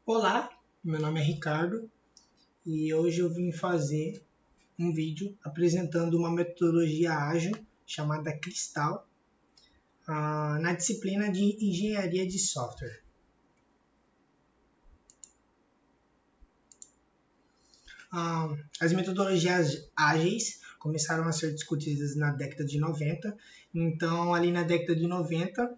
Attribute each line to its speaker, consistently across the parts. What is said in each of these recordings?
Speaker 1: Olá, meu nome é Ricardo e hoje eu vim fazer um vídeo apresentando uma metodologia ágil chamada Cristal na disciplina de Engenharia de Software. As metodologias ágeis começaram a ser discutidas na década de 90, então ali na década de 90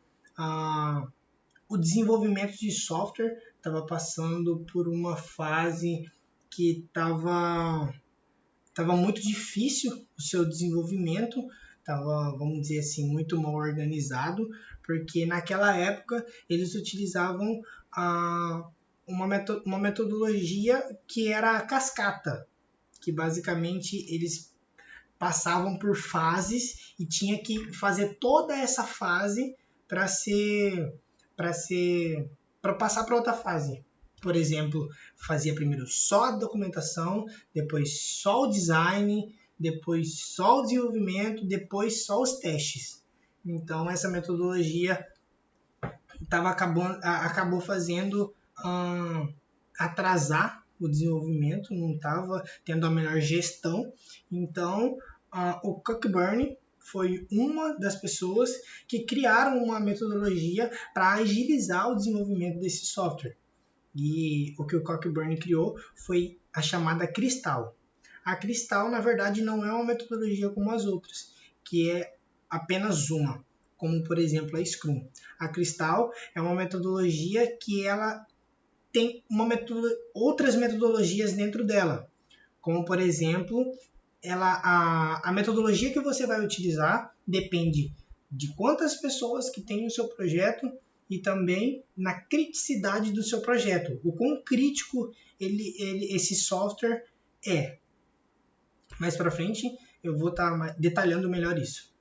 Speaker 1: o desenvolvimento de software estava passando por uma fase que estava muito difícil o seu desenvolvimento, estava, vamos dizer assim, muito mal organizado, porque naquela época eles utilizavam uma metodologia que era a cascata, que basicamente eles passavam por fases e tinha que fazer toda essa fase para passar para outra fase. Por exemplo, fazia primeiro só a documentação, depois só o design, depois só o desenvolvimento, depois só os testes. Então essa metodologia acabou fazendo atrasar o desenvolvimento, não estava tendo a melhor gestão. Então o Cockburn foi uma das pessoas que criaram uma metodologia para agilizar o desenvolvimento desse software. E o que o Cockburn criou foi a chamada Cristal. A Cristal, na verdade, não é uma metodologia como as outras, que é apenas uma, como por exemplo a Scrum. A Cristal é uma metodologia que ela tem outras metodologias dentro dela, como por exemplo, a metodologia que você vai utilizar depende de quantas pessoas que tem no seu projeto e também na criticidade do seu projeto, o quão crítico esse software é. Mais para frente eu vou estar detalhando melhor isso.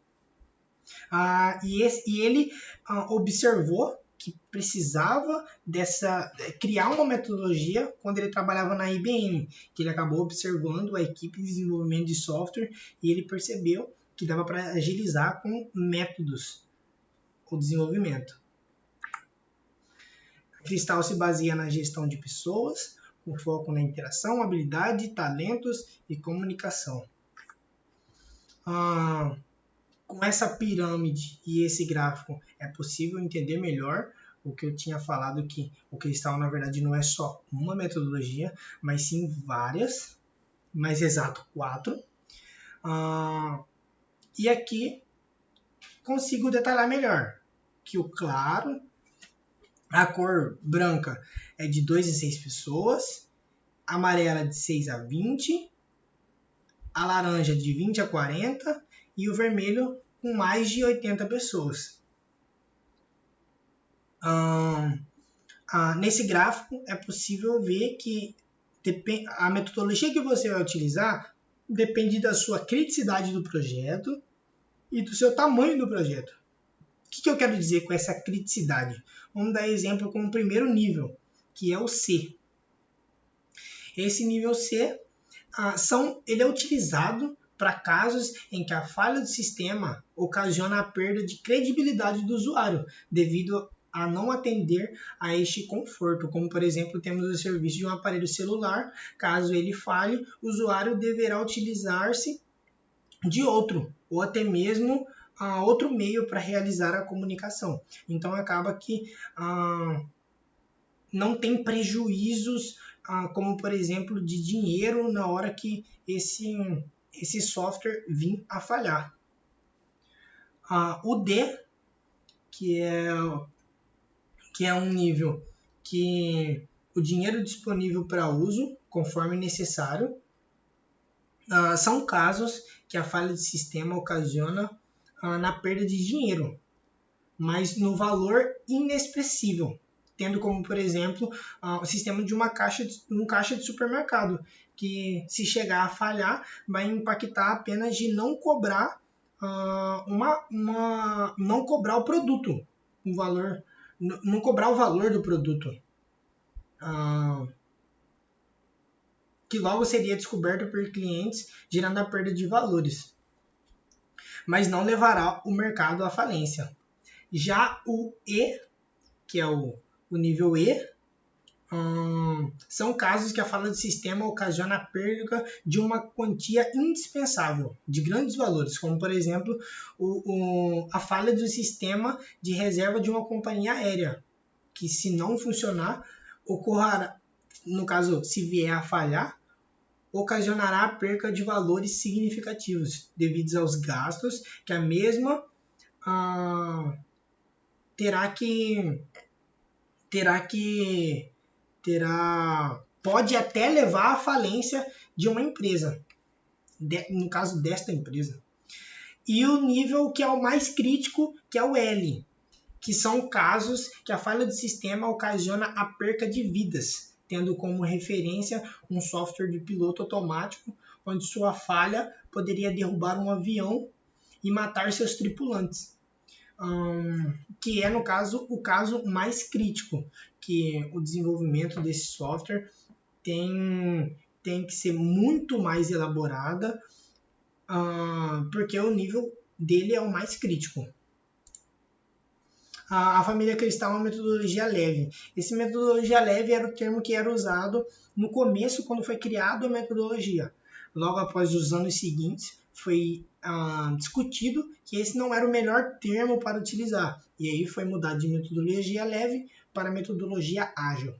Speaker 1: E ele observou que precisava criar uma metodologia quando ele trabalhava na IBM, que ele acabou observando a equipe de desenvolvimento de software e ele percebeu que dava para agilizar com métodos o desenvolvimento. A Cristal se baseia na gestão de pessoas, com foco na interação, habilidade, talentos e comunicação. Com essa pirâmide e esse gráfico é possível entender melhor o que eu tinha falado, que o Cristal na verdade não é só uma metodologia, mas sim várias, mais exato 4. E aqui consigo detalhar melhor que o claro, a cor branca é de 2 a 6 pessoas, a amarela de 6 a 20, a laranja de 20 a 40 e o vermelho com mais de 80 pessoas. Nesse gráfico é possível ver que a metodologia que você vai utilizar depende da sua criticidade do projeto e do seu tamanho do projeto. O que eu quero dizer com essa criticidade? Vamos dar exemplo com o primeiro nível, que é o C. Esse nível C ele é utilizado para casos em que a falha do sistema ocasiona a perda de credibilidade do usuário, devido a não atender a este conforto, como por exemplo temos o serviço de um aparelho celular. Caso ele falhe, o usuário deverá utilizar-se de outro, ou até mesmo outro meio para realizar a comunicação. Então acaba que não tem prejuízos, como por exemplo de dinheiro na hora que esse software vir a falhar. O D, que é um nível que o dinheiro disponível para uso, conforme necessário, são casos que a falha de sistema ocasiona na perda de dinheiro, mas no valor inexpressível, tendo como, por exemplo, o sistema de um caixa de supermercado, que se chegar a falhar, vai impactar apenas de não cobrar não cobrar o produto, o valor, não cobrar o valor do produto, que logo seria descoberto por clientes, gerando a perda de valores, mas não levará o mercado à falência. Já o E, que é o nível E, São casos que a falha do sistema ocasiona a perda de uma quantia indispensável, de grandes valores, como, por exemplo, a falha do sistema de reserva de uma companhia aérea, que, se não funcionar, ocorrerá, no caso, se vier a falhar, ocasionará a perda de valores significativos devido aos gastos que a mesma pode até levar à falência de uma empresa, no caso desta empresa. E o nível que é o mais crítico, que é o L, que são casos que a falha do sistema ocasiona a perca de vidas, tendo como referência um software de piloto automático, onde sua falha poderia derrubar um avião e matar seus tripulantes. Que é, no caso, o caso mais crítico, que o desenvolvimento desse software tem que ser muito mais elaborada, porque o nível dele é o mais crítico. A família cristal é uma metodologia leve. Essa metodologia leve era o termo que era usado no começo, quando foi criada a metodologia. Logo após os anos seguintes, foi discutido que esse não era o melhor termo para utilizar. E aí foi mudado de metodologia leve para metodologia ágil,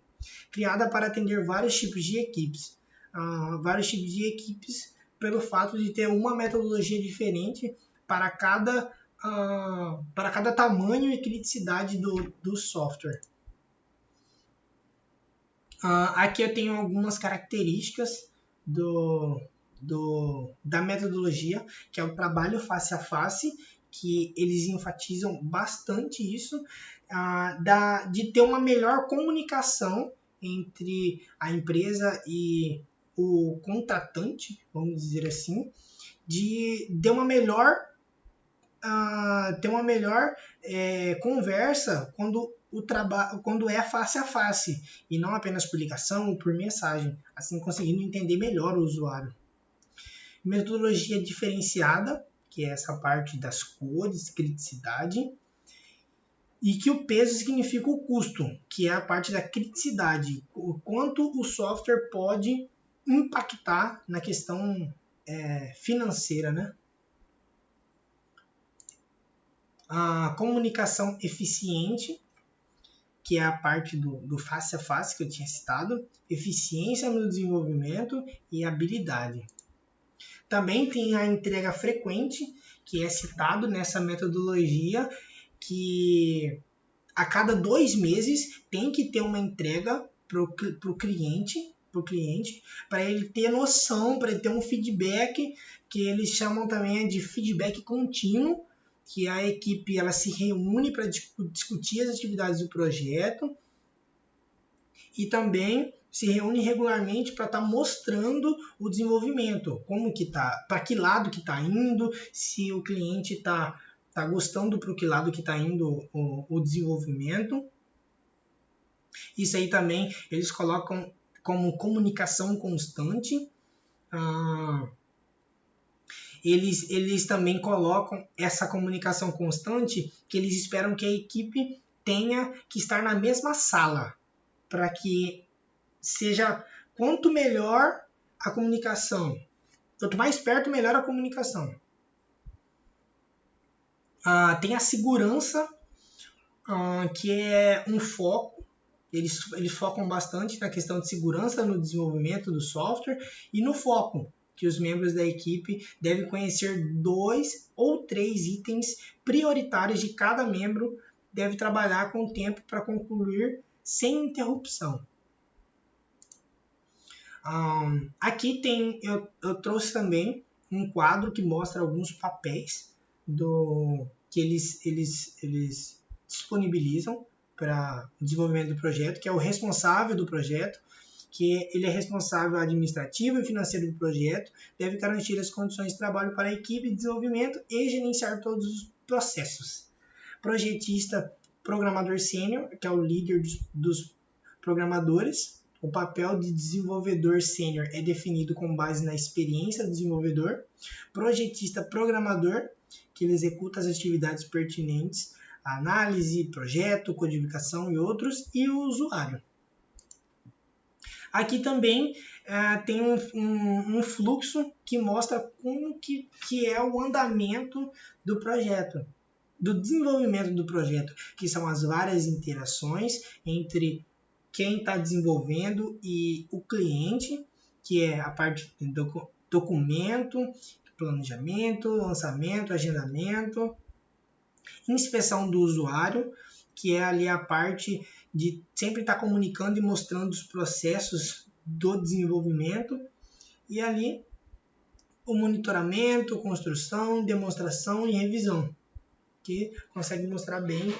Speaker 1: criada para atender vários tipos de equipes. Pelo fato de ter uma metodologia diferente para cada tamanho e criticidade do software. Aqui eu tenho algumas características da metodologia, que é o trabalho face a face, que eles enfatizam bastante isso, de ter uma melhor comunicação entre a empresa e o contratante, vamos dizer assim, de ter uma melhor conversa quando é face a face e não apenas por ligação ou por mensagem, assim conseguindo entender melhor o usuário. Metodologia diferenciada, que é essa parte das cores, criticidade, e que o peso significa o custo, que é a parte da criticidade, o quanto o software pode impactar na questão financeira, né? A comunicação eficiente, que é a parte do face a face que eu tinha citado, eficiência no desenvolvimento e habilidade. Também tem a entrega frequente, que é citado nessa metodologia, que a cada 2 meses tem que ter uma entrega para o cliente, para ele ter noção, para ele ter um feedback, que eles chamam também de feedback contínuo, que a equipe ela se reúne para discutir as atividades do projeto e também se reúne regularmente para estar mostrando o desenvolvimento, como que tá, para que lado que está indo, se o cliente está gostando para que lado que está indo o desenvolvimento. Isso aí também eles colocam como comunicação constante. Eles também colocam essa comunicação constante, que eles esperam que a equipe tenha que estar na mesma sala, para que seja quanto melhor a comunicação, quanto mais perto, melhor a comunicação. Tem a segurança, que é um foco. Eles focam bastante na questão de segurança no desenvolvimento do software e no foco, que os membros da equipe devem conhecer 2 ou 3 itens prioritários de cada membro, deve trabalhar com tempo para concluir sem interrupção. Aqui eu trouxe também um quadro que mostra alguns papéis que eles disponibilizam para o desenvolvimento do projeto, que é o responsável do projeto, que ele é responsável administrativo e financeiro do projeto, deve garantir as condições de trabalho para a equipe de desenvolvimento e gerenciar todos os processos. Projetista, programador sênior, que é o líder dos programadores. O papel de desenvolvedor sênior é definido com base na experiência do desenvolvedor. Projetista, programador, que ele executa as atividades pertinentes, análise, projeto, codificação e outros, e o usuário. Aqui também tem um fluxo que mostra como que é o andamento do projeto, do desenvolvimento do projeto, que são as várias interações entre quem está desenvolvendo e o cliente, que é a parte do documento, planejamento, lançamento, agendamento, inspeção do usuário, que é ali a parte de sempre estar comunicando e mostrando os processos do desenvolvimento, e ali o monitoramento, construção, demonstração e revisão, que consegue mostrar bem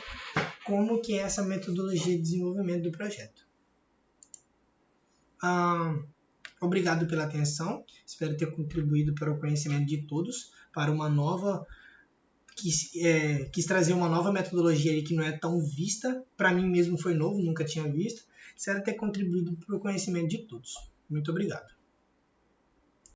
Speaker 1: como que é essa metodologia de desenvolvimento do projeto. Obrigado pela atenção, espero ter contribuído para o conhecimento de todos, para uma nova... Quis trazer uma nova metodologia aí que não é tão vista, para mim mesmo foi novo, nunca tinha visto, espero ter contribuído para o conhecimento de todos. Muito obrigado.